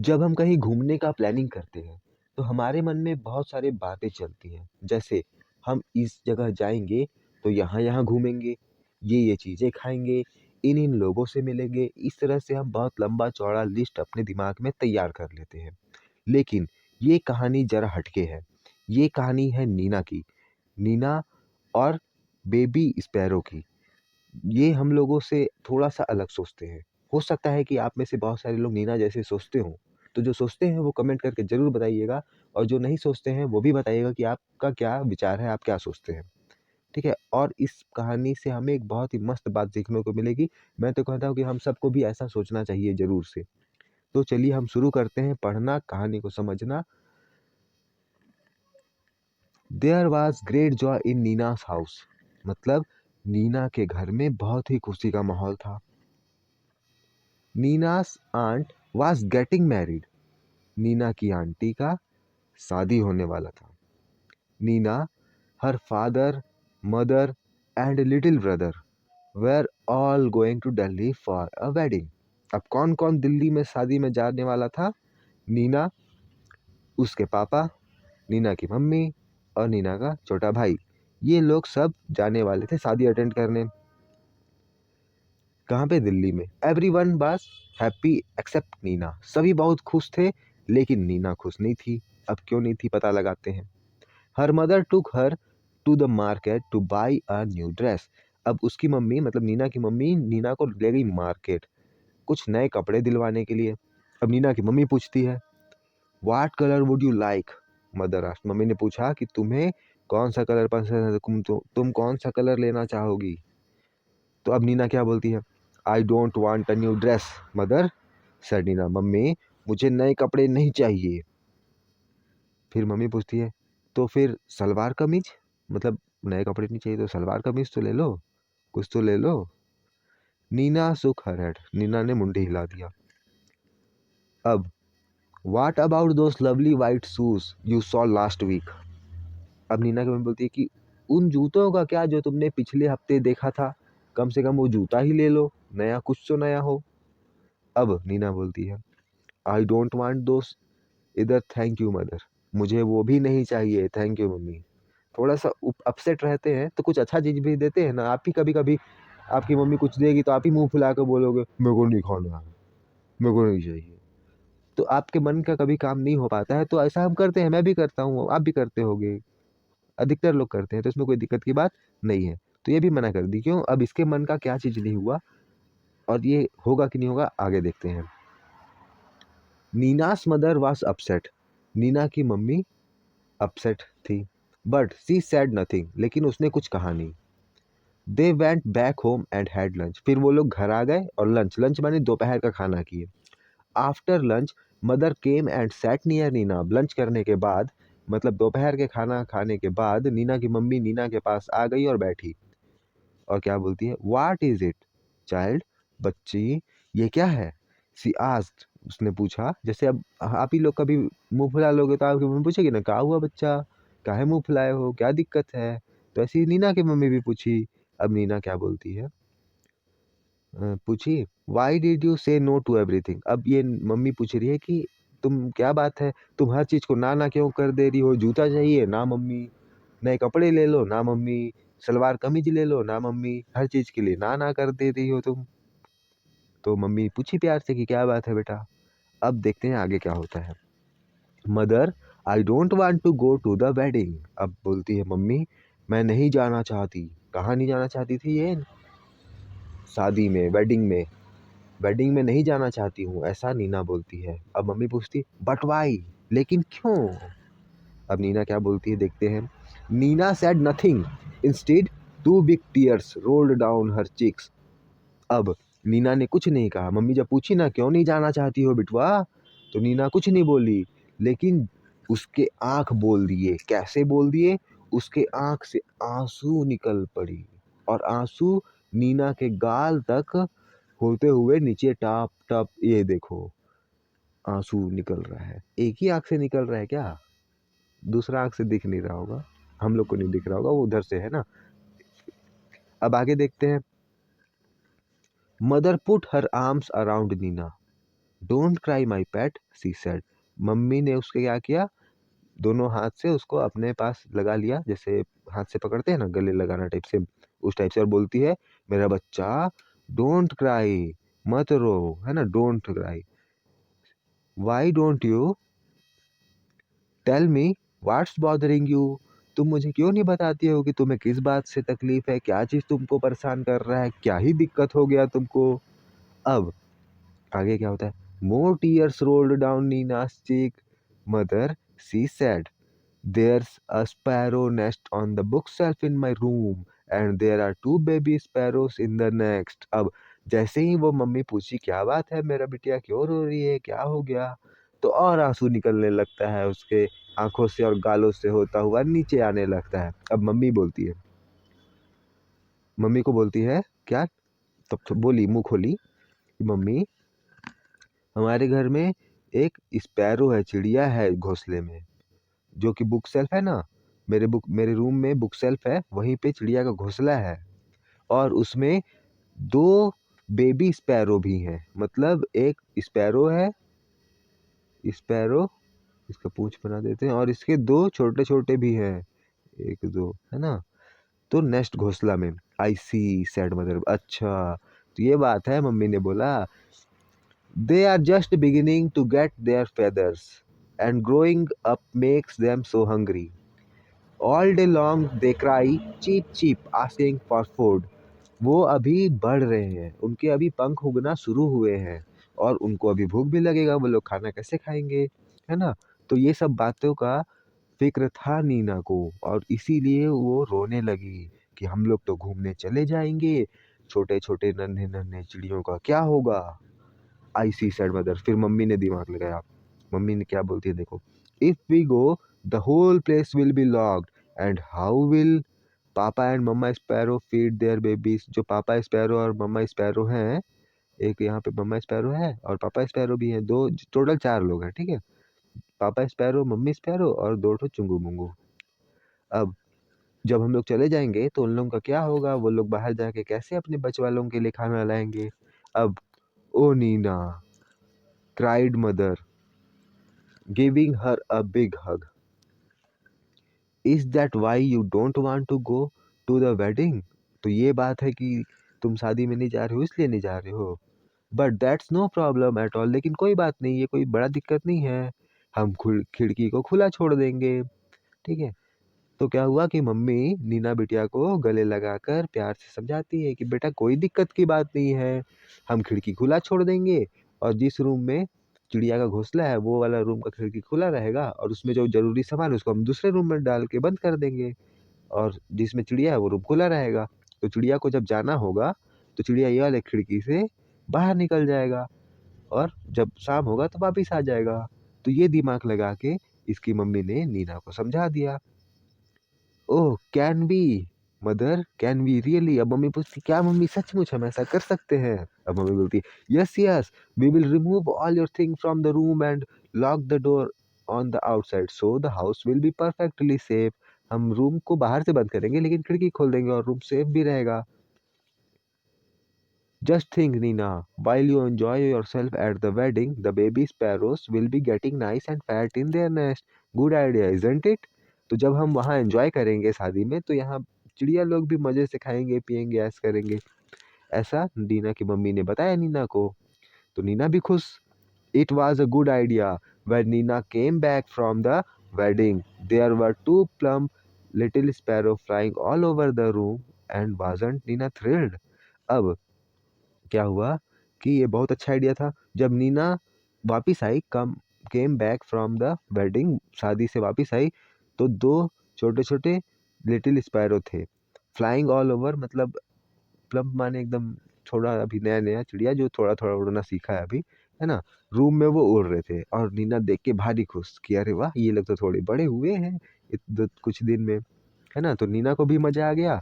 जब हम कहीं घूमने का प्लानिंग करते हैं, तो हमारे मन में बहुत सारी बातें चलती हैं। जैसे हम इस जगह जाएँगे, तो यहाँ-यहाँ घूमेंगे, ये चीज़ें खाएँगे, इन-इन लोगों से मिलेंगे। इस तरह से हम बहुत लंबा-चौड़ा लिस्ट अपने दिमाग में तैयार कर लेते हैं। लेकिन ये कहानी ज़रा हटके है। ये कहानी है नीना की। नीना और बेबी स्पैरो की। ये हम लोगों से थोड़ा-सा अलग सोचते हैं। हो सकता है कि आप में से बहुत सारे लोग नीना जैसे सोचते हों। तो जो सोचते हैं वो कमेंट करके ज़रूर बताइएगा और जो नहीं सोचते हैं वो भी बताइएगा कि आपका क्या विचार है, आप क्या सोचते हैं। ठीक है? और इस कहानी से हमें एक बहुत ही मस्त बात सीखने को मिलेगी। मैं तो कहता हूँ कि हम सबको भी ऐसा सोचना चाहिए ज़रूर से। तो चलिए हम शुरू करते हैं पढ़ना, कहानी को समझना। There was great joy in Nina's house. मतलब नीना के घर में बहुत ही खुशी का माहौल था। नीना's aunt was getting married. Neena की आंटी का शादी होने वाला था। Neena, her father, mother and little brother were all going to Delhi for a wedding. अब कौन-कौन दिल्ली में शादी में जाने वाला था? नीना, उसके पापा, नीना की मम्मी और नीना का छोटा भाई। ये लोग सब जाने वाले थे शादी अटेंड करने। कहाँ पे? दिल्ली में। Everyone was happy except Nina. सभी बहुत खुश थे, लेकिन नीना खुश नहीं थी। अब क्यों नहीं थी पता लगाते हैं। Her mother took her to the market to buy a new dress. अब उसकी मम्मी मतलब नीना की मम्मी नीना को ले गई मार्केट कुछ नए कपड़े दिलवाने के लिए। अब नीना की मम्मी पूछती है, what colour would you like? Mother asked. Mummy ने पूछा कि तुम्हें कौन सा कलर पसंद है, तुम कौन सा कलर लेना चाहोगी? तो अब नीना क्या बोलती है? I don't want a new dress mother, said Nina. मम्मी, मुझे नए कपड़े नहीं चाहिए। फिर मम्मी पूछती है, तो फिर सलवार कमीज? मतलब नए कपड़े नहीं चाहिए तो सलवार कमीज तो ले लो, कुछ तो ले लो। Nina shook her head. Nina ने मुंडी हिला दिया। अब what about those lovely white shoes you saw last week? अब नीना की मम्मी बोलती है कि उन जूतों का क्या जो तुमने पिछले हफ्ते देखा था? कम से कम वो जूता ही ले लो, नया कुछ तो नया हो। अब नीना बोलती है, आई डोंट वांट दोस इधर, थैंक यू मदर। मुझे वो भी नहीं चाहिए, थैंक यू मम्मी। थोड़ा-सा अपसेट रहते हैं तो कुछ अच्छा चीज़ भी देते हैं ना। आप ही कभी-कभी आपकी मम्मी कुछ देगी तो आप ही मुँह फुला के बोलोगे, मेरे को नहीं खाना है, मेरे को नहीं चाहिए। तो आपके मन का कभी काम नहीं हो पाता है, तो ऐसा हम करते हैं, मैं भी करता हूँ, आप भी करते होंगे, अधिकतर लोग करते हैं, तो इसमें कोई दिक्कत की बात नहीं है। तो ये भी मना कर दी। क्यों? अब इसके मन का क्या चीज़ नहीं हुआ और ये होगा कि नहीं होगा आगे देखते हैं। नीनाज़ मदर वाज़ अपसेट। नीना की मम्मी अपसेट थी, बट शी सेड नथिंग। लेकिन उसने कुछ कहा नहीं। They went back home and had lunch. फिर वो लोग घर आ गए और लंच माने दोपहर का खाना किए। After lunch mother came and sat near Nina. Lunch करने के बाद मतलब दोपहर के खाना खाने के बाद नीना की मम्मी नीना के पास आ गई और बैठी और क्या बोलती है, व्हाट इज इट चाइल्ड? बच्ची, ये क्या है? सी आस्क्ड। उसने पूछा। जैसे अब आप ही लोग कभी मुंह फुला लोगे तो आपकी मम्मी पूछेगी ना, क्या हुआ बच्चा, काहे मुंह फुलाए हो, क्या दिक्कत है? तो ऐसे ही नीना की मम्मी भी पूछी। अब नीना क्या बोलती है, पूछी, व्हाई डिड यू से नो टू एवरीथिंग? अब ये मम्मी पूछ रही है कि तुम क्या बात है, तुम हर चीज को ना ना क्यों कर दे रही हो? जूता चाहिए ना मम्मी, नए कपड़े ले लो ना मम्मी, सलवार कमीज ले लो ना मम्मी, हर चीज के लिए ना ना कर दे रही हो तुम। तो मम्मी पूछी प्यार से कि क्या बात है बेटा। अब देखते हैं आगे क्या होता है। Mother, I don't want to go to the wedding. अब बोलती है मम्मी, मैं नहीं जाना चाहती। कहाँ नहीं जाना चाहती थी ये? शादी में, वेडिंग में। वेडिंग में नहीं जाना चाहती हूँ, ऐसा नीना बोलती है। अब मम्मी पूछती, बट वाई? लेकिन क्यों? अब नीना क्या बोलती है देखते हैं। Nina said nothing, instead two big tears rolled down her cheeks. अब नीना ने कुछ नहीं कहा। मम्मी जब पूछी ना, क्यों नहीं जाना चाहती हो बिटवा, तो नीना कुछ नहीं बोली, लेकिन उसके आंख बोल दिए। कैसे बोल दिए? उसके आंख से आंसू निकल पड़ी और आंसू नीना के गाल तक होते हुए नीचे टप टप, ये देखो आंसू निकल रहा है। एक ही आंख से निकल रहा है क्या? दूसरा आंख से दिख नहीं रहा होगा, हम लोग को नहीं दिख रहा होगा, वो उधर से है ना। अब आगे देखते हैं। Mother put her arms around Nina. Don't cry my pet, she said. मम्मी ने उसके क्या किया, दोनों हाथ से उसको अपने पास लगा लिया, जैसे हाथ से पकड़ते हैं ना गले लगाना टाइप से, उस टाइप से, और बोलती है मेरा बच्चा डोंट क्राई, मत रो, है ना, don't cry, why don't you tell me what's bothering you, तुम मुझे क्यों नहीं बताती हो कि तुम्हें किस बात से तकलीफ है, क्या चीज तुमको परेशान कर रहा है, क्या ही दिक्कत हो गया तुमको। अब आगे क्या होता है, मोर टीयर्स रोल्ड डाउन नीना's cheek, mother she said, there's a sparrow nest on the bookshelf in my room and there are two baby sparrows in the next। अब जैसे ही वो मम्मी पूछी क्या बात है, मेरा बिटिया क्यों रो रही है, क्या हो गया, तो और आंसू निकलने लगता है उसके आंखों से और गालों से होता हुआ नीचे आने लगता है। अब मम्मी बोलती है, मम्मी को बोलती है क्या, तब तो बोली मुंह खोली कि मम्मी हमारे घर में एक स्पैरो है, चिड़िया है घोंसले में, जो कि बुक शेल्फ है ना, मेरे रूम में बुक शेल्फ है, वहीं पे चिड़िया का घोंसला है, और उसमें दो बेबी स्पैरो भी हैं, मतलब एक स्पैरो है, स्पैरो, इसका पूंछ बना देते हैं, और इसके दो छोटे छोटे भी हैं, एक दो, है ना, तो नेस्ट घोंसला में। आई सी सेड मदर, अच्छा तो ये बात है, मम्मी ने बोला, they are just beginning to get their feathers and growing up makes them so hungry, all day long they cry cheep cheep asking for food. वो अभी बढ़ रहे हैं, उनके अभी पंख उगना शुरू हुए हैं, और उनको अभी भूख भी लगेगा, वो लोग खाना कैसे खाएंगे, है ना। तो ये सब बातों का फिक्र था नीना को, और इसीलिए वो रोने लगी कि हम लोग तो घूमने चले जाएंगे, छोटे छोटे नन्हे नन्हे चिड़ियों का क्या होगा। आई सी सेड मदर, फिर मम्मी ने दिमाग लगाया, मम्मी ने क्या बोलती है देखो, if we go the whole place will be locked and how will papa and mamma sparrow feed their babies. जो पापा स्पैरो और मम्मा स्पैरो हैं, एक यहाँ पे मम्मा स्पैरो है और पापा स्पैरो भी हैं, दो टोटल चार लोग हैं, ठीक है, पापा स्पैरो, मम्मी स्पैरो और दो ठो चुंगू मुंगू। अब जब हम लोग चले जाएंगे तो उन लोगों का क्या होगा, वो लोग बाहर जाके कैसे अपने बचवालों के लिए खाना लाएंगे। अब oh Nina cried mother giving her a big hug, is that why you don't want to go to the wedding. तो ये बात है कि तुम शादी में नहीं जा रहे हो, इसलिए नहीं जा रहे हो, but that's no problem at all, लेकिन कोई बात नहीं, ये कोई बड़ा दिक्कत नहीं है, हम खिड़की को खुला छोड़ देंगे, ठीक है। तो क्या हुआ कि मम्मी नीना बिटिया को गले लगाकर प्यार से समझाती है कि बेटा कोई दिक्कत की बात नहीं है, हम खिड़की खुला छोड़ देंगे, और जिस रूम में चिड़िया का घोंसला है वो वाला रूम का खिड़की खुला रहेगा, और उसमें जो जरूरी सामान है उसको हम दूसरे रूम में डाल के बंद कर देंगे, और जिसमें चिड़िया है वो रूम खुला रहेगा। तो चिड़िया को जब जाना होगा तो चिड़िया ये वाले खिड़की से बाहर निकल जाएगा, और जब शाम होगा तो वापिस आ जाएगा। तो ये दिमाग लगा के इसकी मम्मी ने नीना को समझा दिया। Oh can we mother, can we really. अब मम्मी पूछती क्या मम्मी सचमुच हम ऐसा कर सकते हैं। अब मम्मी बोलती yes yes, we will remove all your thing from the room and lock the door on the outside so the house will be perfectly safe. हम रूम को बाहर से बंद करेंगे लेकिन खिड़की खोल देंगे और रूम सेफ भी रहेगा। Just think Nina, while you enjoy yourself at the wedding, the baby sparrows will be getting nice and fat in their nest. Good idea, isn't it? तो जब हम वहाँ एंजॉय करेंगे शादी में, तो यहाँ चिड़िया लोग भी मजे से खाएंगे पिएंगे ऐश करेंगे। ऐसा नीना की मम्मी ने बताया नीना को, तो नीना भी खुश। It was a good idea. when Nina came back from the wedding, there were two plump little sparrow flying all over the room, and wasn't Nina thrilled। अब क्या हुआ कि ये बहुत अच्छा आइडिया था। जब नीना वापिस आई, come came back from the wedding, शादी से वापिस आई, तो दो छोटे छोटे लिटिल स्पैरो थे, फ्लाइंग ऑल ओवर, मतलब प्लम्प माने एकदम थोड़ा अभी नया नया चिड़िया जो थोड़ा थोड़ा उड़ना सीखा है अभी, है ना, रूम में वो उड़ रहे थे, और नीना देख के भारी खुश कि अरे वाह ये लोग तो थोड़े बड़े हुए हैं कुछ दिन में, है ना। तो नीना को भी मजा आ गया,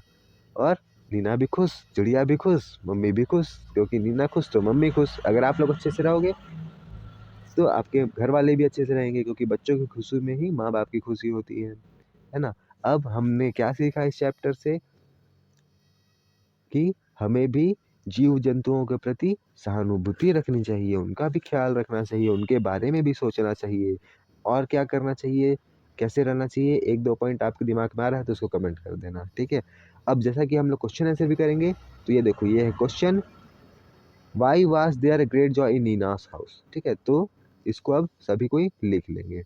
और नीना भी खुश, चिड़िया भी खुश, मम्मी भी खुश, क्योंकि नीना खुश तो मम्मी खुश। अगर आप लोग अच्छे से रहोगे तो आपके घर वाले भी अच्छे से रहेंगे, क्योंकि बच्चों की खुशी में ही माँ बाप की खुशी होती है ना। अब हमने क्या सीखा इस चैप्टर से, कि हमें भी जीव जंतुओं के प्रति सहानुभूति रखनी चाहिए, उनका भी ख्याल रखना चाहिए, उनके बारे में भी सोचना चाहिए। और क्या करना चाहिए, कैसे रहना चाहिए, 1-2 पॉइंट आपके दिमाग में आ रहा है तो उसको कमेंट कर देना, ठीक है? अब जैसा कि हम लोग क्वेश्चन आंसर भी करेंगे, तो ये देखो ये है question, why was there a great joy in Nina's house? ठीक है? तो इसको अब सभी कोई लिख लेंगे।